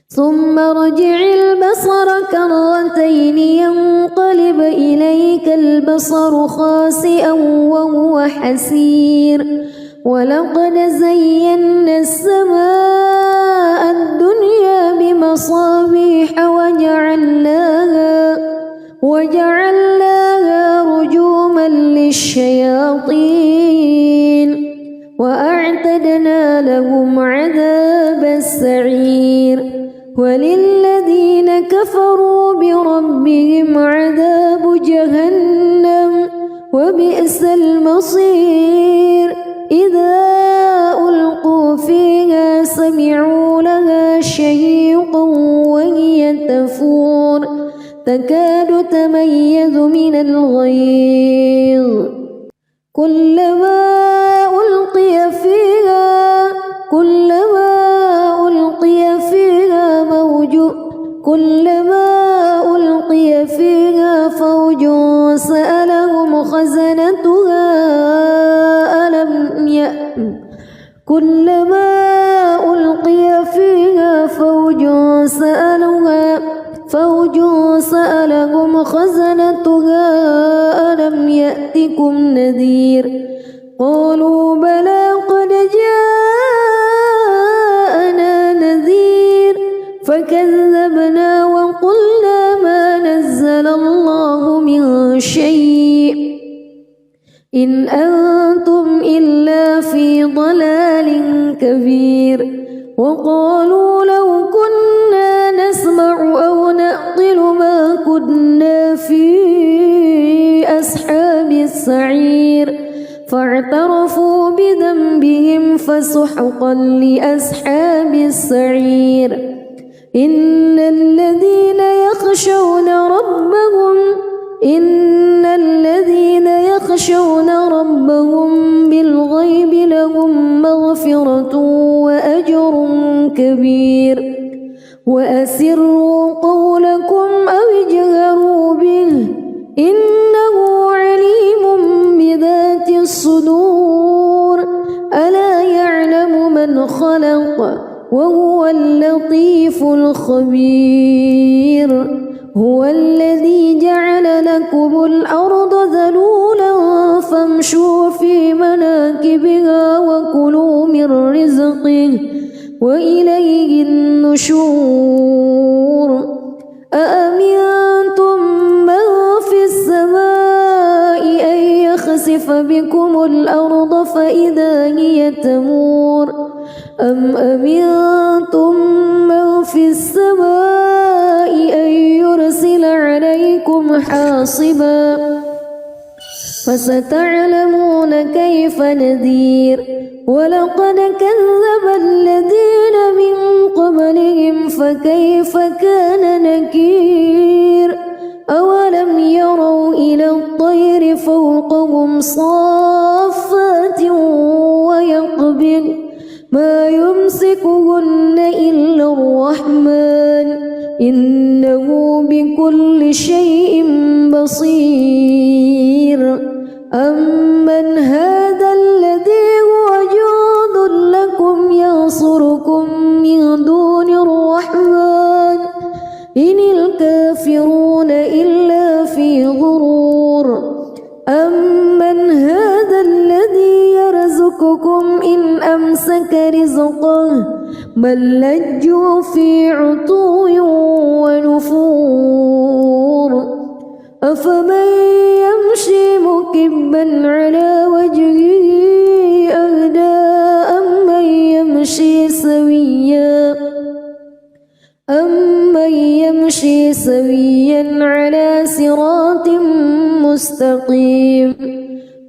ثم ارجع البصر كرتين ينقلب إليك البصر خاسئا وهو حسير ولقد زينا السماء الدنيا بمصابيح وجعلناها رجوما للشياطين وأعتدنا لهم عذاب السعير وللذين كفروا بربهم عذاب جهنم وبئس المصير إذا ألقوا فيها سمعوا لها شهيقا وهي تفور تكاد تميز من الغيظ كلما ألقي فيها فوج سألهم خزنتها ألم يأتكم نذير قالوا بلى قد جاءنا نذير فكذبنا وقلنا ما نزل الله من شيء إن أنتم إلا في ضلال كبير وقالوا لو كنا نسمع أو نعقل ما كنا في أصحاب السعير فاعترفوا بذنبهم فسحقا لأصحاب السعير إن الذين يخشون ربهم بالغيب لهم مغفرة وأجر كبير وأسروا قولكم أو اجهروا به إنه عليم بذات الصدور ألا يعلم من خلق وهو اللطيف الخبير هو الذي جعل لكم الأرض ذلولا فامشوا في مناكبها وكلوا من رزقه وإليه النشور أأمنتم من في السماء أن يخسف بكم الأرض فإذا هي تمور أم أمنتم من في السماء أن يرسل عليكم حاصبا فستعلمون كيف نذير ولقد كذب الذين من قبلهم فكيف كان نكير أولم يروا إلى الطير فوقهم صافات ويقبض ما يمسكهن إلا الرحمن إنه بكل شيء بصير أمن هذا الذي هو جند لكم ينصركم من دون الرحمن إن الكافرون إلا في غرور أمن هذا الذي يرزقكم إن أمسك رزقه بل لجوا في عتو ونفور أفمن يمشي مكبا على وجهه أهدى أمن يمشي سويا على صراط مستقيم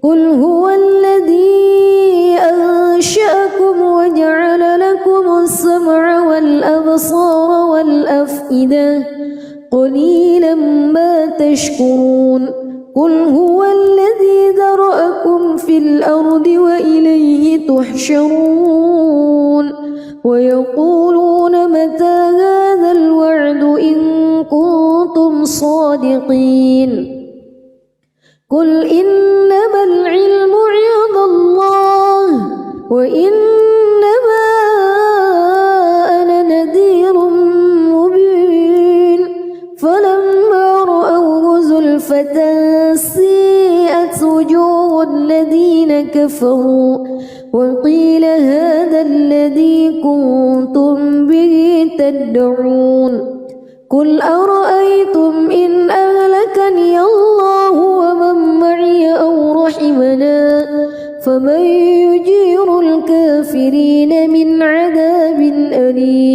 قل هو الذي أنشأكم وجعل لكم السمع والأبصار والأفئدة قليلا ما تشكرون قل هو الذي ذرأكم في الأرض وإليه تحشرون ويقولون متى هذا الوعد إن كنتم صادقين قل إنما العلم عند الله وإنما أنا نذير مبين فلما رأوه زلفة سيئت وجوه الذين كفروا وقيل هذا الذي كنتم به تدعون قل أرأيتم إن أهلكني الله ومن معي أو رحمنا فمن يجير الكافرين من عذاب أليم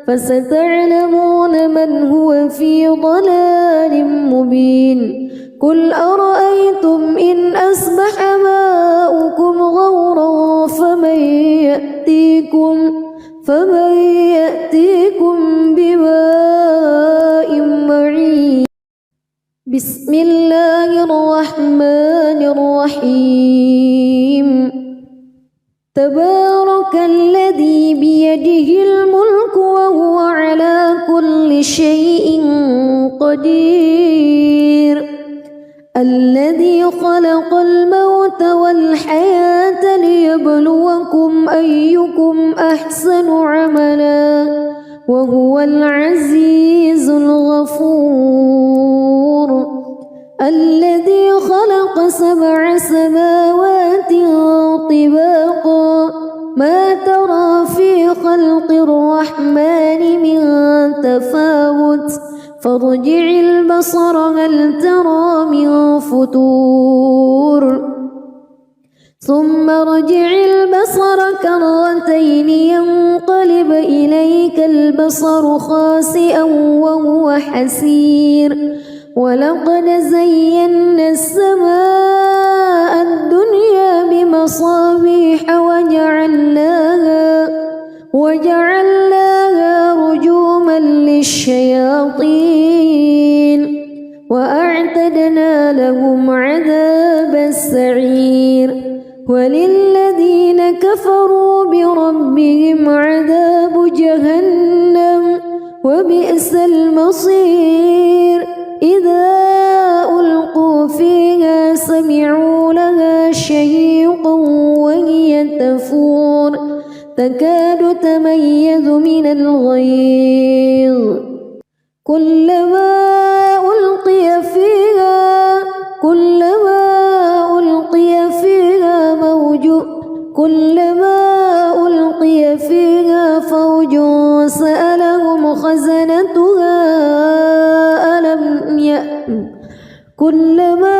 فستعلمون من هو في ضلال مبين قل أرأيتم إن أصبح ماؤكم غورا فمن يأتيكم بماء معين بسم الله الرحمن الرحيم تبارك الذي بيده الملك وهو على كل شيء قدير الذي خلق الموت والحياة ليبلوكم أيكم أحسن عملا وهو العزيز الغفور الذي خلق 7 سماوات طباقا ما ترى في خلق الرحمن من تفاوت فارجع البصر هل ترى من فتور ثم ارجع البصر كرتين ينقلب إليك البصر خاسئا وهو حسير ولقد زينا السماء الدنيا بمصابيح وجعلناها رجوما للشياطين وأعتدنا لهم عذاب السعير وللذين كفروا بربهم عذاب جهنم وبئس المصير إذا ألقوا فيها سمعوا لها شهيقا وهي تفور تكاد تميز من الغيظ كلما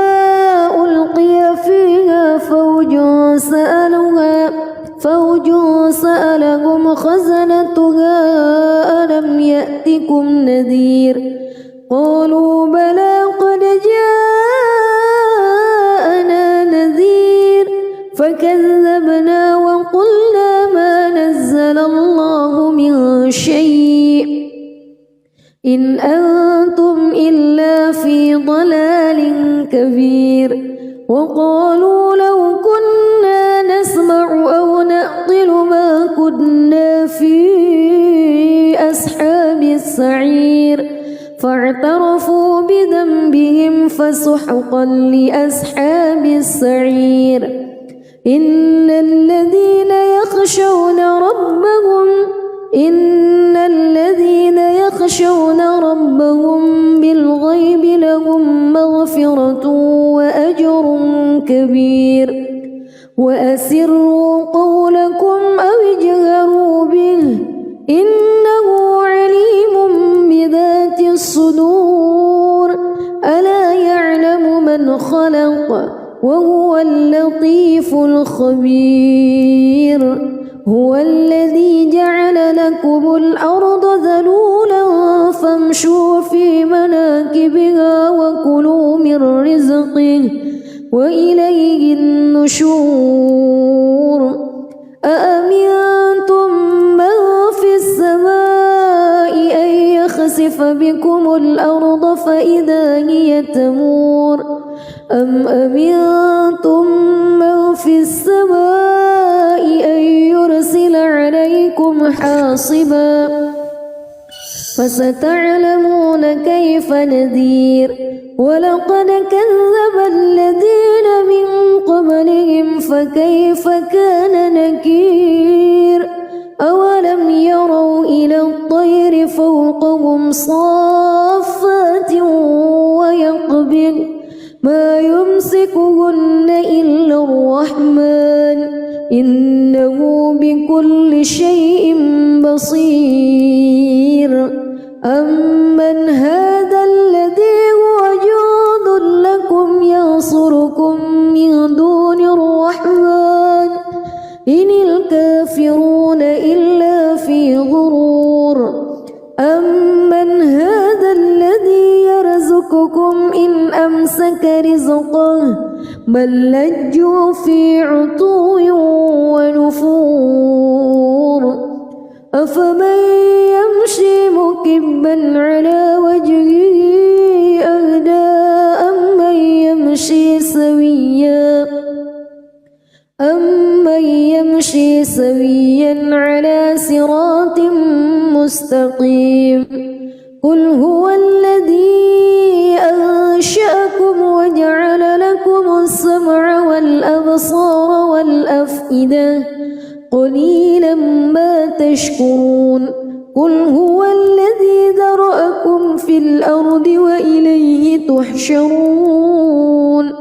ألقي فيها فوج سألهم خزنتها ألم يأتكم نذير قالوا بلى قد جاءنا نذير فكذبنا وقلنا ما نزل الله من شيء إن أنتم إلا في ضلال كبير وقالوا لو كنا نسمع أو نعقل ما كنا في أصحاب السعير فاعترفوا بذنبهم فسحقا لأصحاب السعير إن الذين يخشون ربهم بالغيب لهم مغفرة وأجر كبير وأسروا قولكم أو اجهروا به إنه عليم بذات الصدور ألا يعلم من خلق وهو اللطيف الخبير هو الذي جعل لكم الأرض ذلولا فامشوا في مناكبها وكلوا من رزقه وإليه النشور أأمنتم من في السماء أن يخسف بكم الأرض فإذا هي تمور أم أمنتم من في السماء أن يرسل عليكم حاصبا فستعلمون كيف نذير ولقد كذب الذين من قبلهم فكيف كان نكير أولم يروا إلى الطير فوقهم صافات ويقبض ما يمسكهن إلا الرحمن إنه بكل شيء بصير أمن هذا الذي هو جند لكم ينصركم من دون الرحمن إن الكافرون إلا في غرور رزقكم إن أمسك رزقه بل لجوا في عتو ونفور أفمن يمشي مكبا على وجهه أهدى أمن يمشي سويا على صراط مستقيم قل هو الذي أنشأكم وجعل لكم السمع والأبصار والأفئدة قليلا ما تشكرون قل هو الذي ذرأكم في الأرض وإليه تحشرون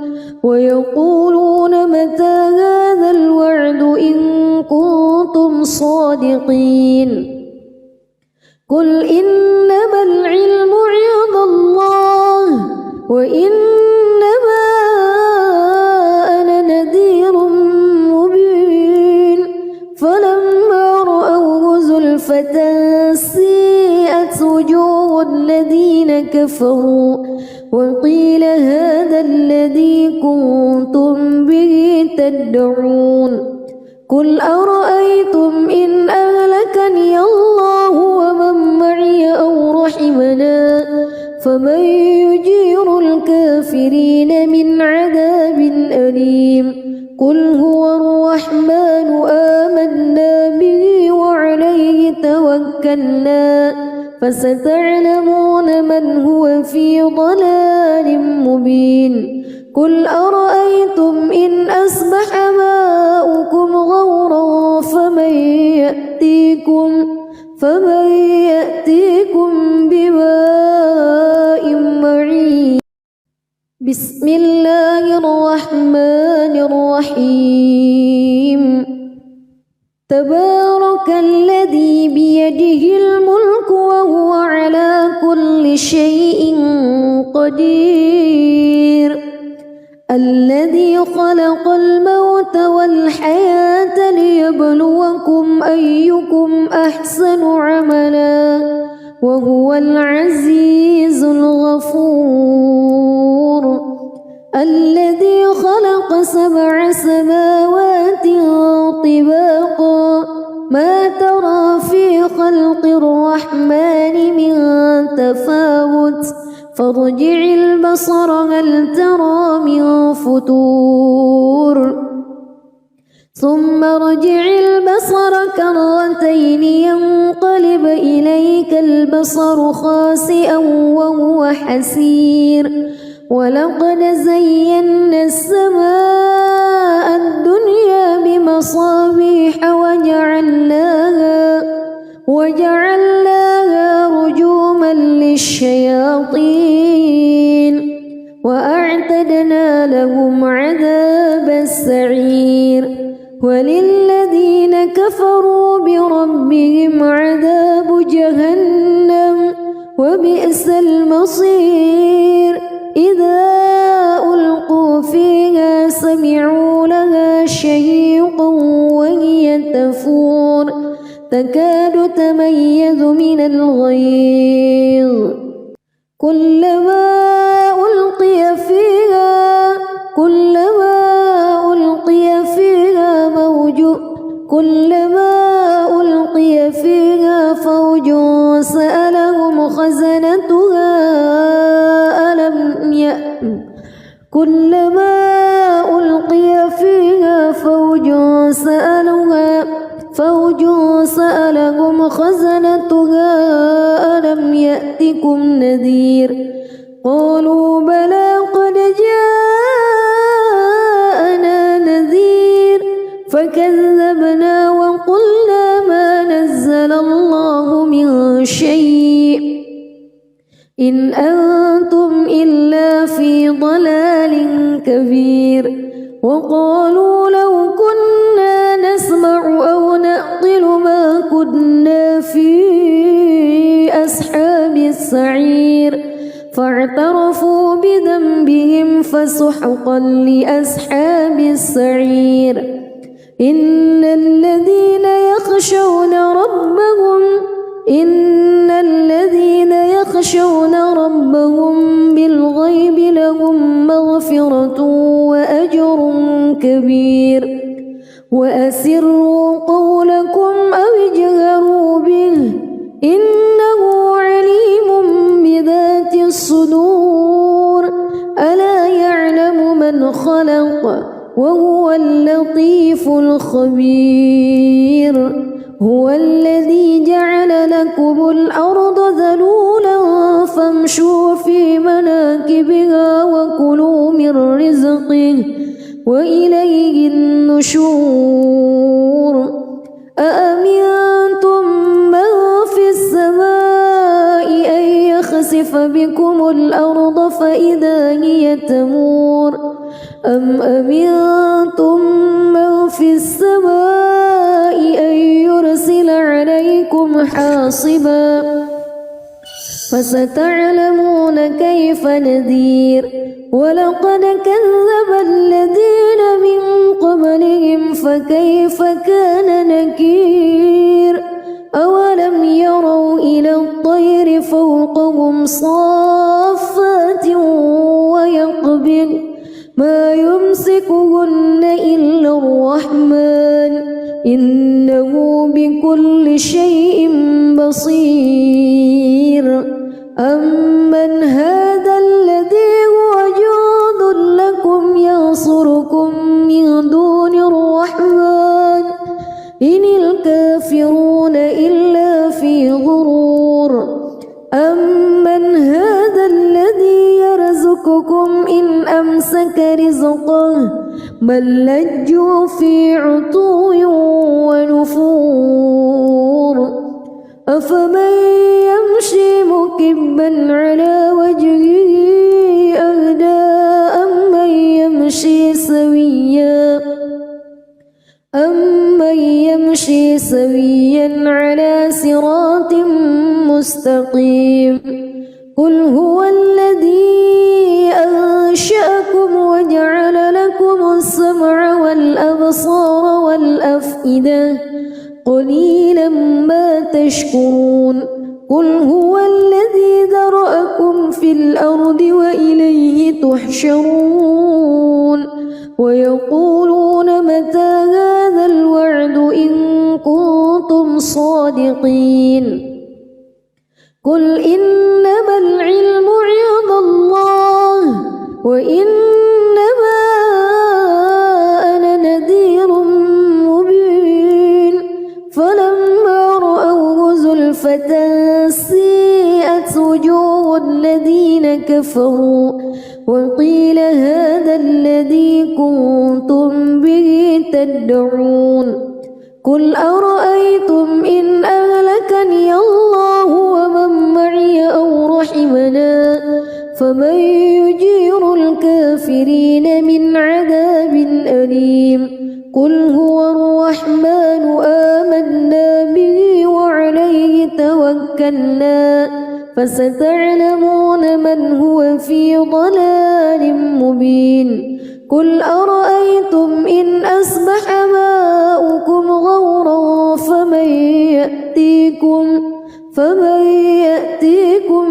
ويقولون متى هذا الوعد إن كنتم صادقين قل إنما العلم عند الله وإنما أنا نذير مبين فلما رأوه زلفة سيئت وجوه الذين كفروا وقيل هذا الذي كنتم به تدعون قل أرأيتم إن أهلكني الله ومن معي أو رحمنا فمن يجير الكافرين من عذاب أليم قل هو الرحمن آمنا به وعليه توكلنا فستعلمون من هو في ضلال مبين قل أرأيتم إن أصبح ماؤكم غورا فمن يأتيكم بماء معين بسم الله الرحمن الرحيم تبارك الذي بيده الملك وهو على كل شيء قدير الذي خلق الموت والحياة ليبلوكم أيكم أحسن عملا وهو العزيز الغفور الذي خلق 7 سماوات طباقا ما ترى في خلق الرحمن من تفاوت فارجع البصر هل ترى من فتور ثم ارجع البصر كرتين ينقلب إليك البصر خاسئا وهو حسير ولقد زينا السماء الدنيا بمصابيح وجعلناها رجوما للشياطين وأعتدنا لهم عذاب السعير وللذين كفروا بربهم عذاب جهنم وبئس المصير إذا ألقوا فيها سمعوا لها شهيقا وهي تفور تكاد تميز من الغيظ كلما ألقي فيها فوج سألهم خزنتها كلما ألقي فيها فوج سألهم خزنتها ألم يأتكم نذير قالوا بلى قد جاءنا نذير فكذبنا وقلنا ما نزل الله من شيء إن أنتم إلا في ضلال كبير وقالوا لو كنا نسمع أو نعقل ما كنا في أصحاب السعير فاعترفوا بذنبهم فسحقا لأصحاب السعير إن الذين يخشون ربهم بالغيب وهو اللطيف الخبير هو الذي جعل لكم الأرض ذلولا فامشوا في مناكبها وكلوا من رزقه وإليه النشور أأمنتم من في السماء أن يخسف بكم الأرض فإذا هي تمور أم أمنتم من في السماء أن يرسل عليكم حاصبا فستعلمون كيف نذير ولقد كذب الذين من قبلهم فكيف كان نكير أولم يروا إلى الطير فوقهم صافات ويقبض ما يمسكهن إلا الرحمن إنه بكل شيء بصير أمن هذا الذي هو جند لكم ينصركم من دون الرحمن إن الكافرون إلا في غرور أمن هذا الذي يرزقكم إن أمسك رزقه بل لجوا في عتو ونفور أفمن يمشي مكبا على وجهه أهدى أمن يمشي سويا على صراط مستقيم قل هو الذي أنشأكم وجعل لكم السمع والأبصار والأفئدة قليلا ما تشكرون قل هو الذي ذرأكم في الأرض وإليه تحشرون ويقولون متى هذا الوعد إن كنتم صادقين قل إنما العلم عند الله وإنما أنا نذير مبين فلما رأوه زلفة سيئت وجوه الذين كفروا وقيل هذا الذي كنتم به تدعون قل أرأيتم إن أهلكني الله ومن معي أو رحمنا فمن يجير الكافرين من عذاب أليم قل هو الرحمن آمنا به وعليه توكلنا فستعلمون من هو في ضلال مبين قل أرأيتم إن أصبح ماؤكم غورا فمن يأتيكم